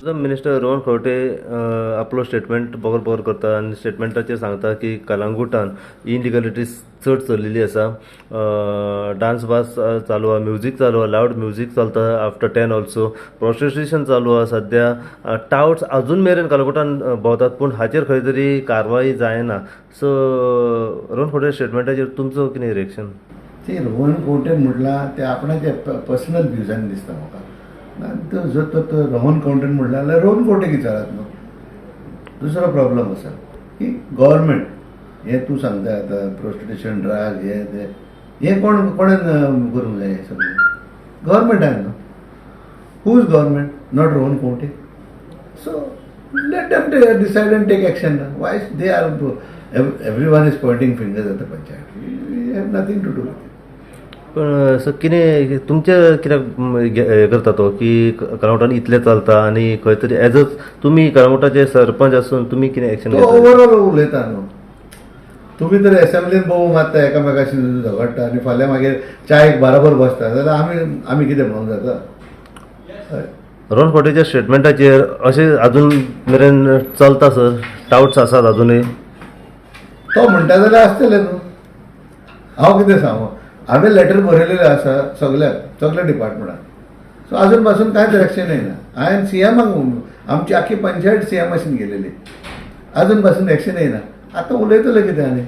Minister Rohan Khaunte आपलो statement Bogor करता आनी स्टेटमेंटाचेर सांगता की कलंगुटान इनलिगलिटी चड चलिल्ली आसा. डान्स बास चालू आहा, म्युजीक चालू आहा, लावड म्युजीक चलता आफ्टर 10 ऑल्सो. प्रोस्टिट्यूशन चालू आहा सध्या. टाउट्स अजून मेरेन कलंगुटान भोंवतात पूण हाचेर खंय तरी कारवाई जायना. सो रोहन खंवटे स्टेटमेंटाचेर तुमचो कितें रिएक्शन? ते रोहन खंवटे म्हटला ते आपणाचे पर्सनल व्ह्यूजान दिसता म्हाका. जर तो रोहन खंवटे म्हटला जाल्यार रोहन खंवटेक विचारात न्हू. दुसरो प्रॉब्लेम आसा की गव्हर्मेंट हे तूं सांगता आतां प्रोस्टिट्यूशन ड्रग हे कोणें करूंक जाय हें सगळें? गव्हर्मेंटान न्हू. Who is government? Not Rohan Khaunte. So let them decide and take action. Why they are everyone is pointing fingers at the panchayat. We have nothing to do with. पण सर कितें तुमचे कित्याक हे करता तो की कलंगुटान इतलें चलता आनी खंय तरी एज अ तुमी कलंगुटाचे सरपंच आसून तुमी कितें एक्शन तो ओवरऑल उलयता न्हू. तुमी तर एसेंब्लीन बोव मारता एकामेकाशी झगडटा आनी फाल्यां मागीर चायेक बराबर बसता जाल्यार आमी कितें म्हणूंक जाता? रोहन खंवटेच्या स्टेटमेंटाचेर अशें अजून मेरेन चलता सर? डाउट्स आसात अजुनूय? तो म्हणटा जाल्यार आसतलें न्हू. हांव कितें सांगू? हांवें लेटर बरयलेलें आसा सगळ्या डिपार्टमेंटाक. सो अजून पासून कांयच एक्शन येयना. हांवें सीएमाक आमची आख्खी पंचायत सीएमाशीन गेलेली. अजून पासून एक्शन येयना. आतां उलयतले कितें आनी?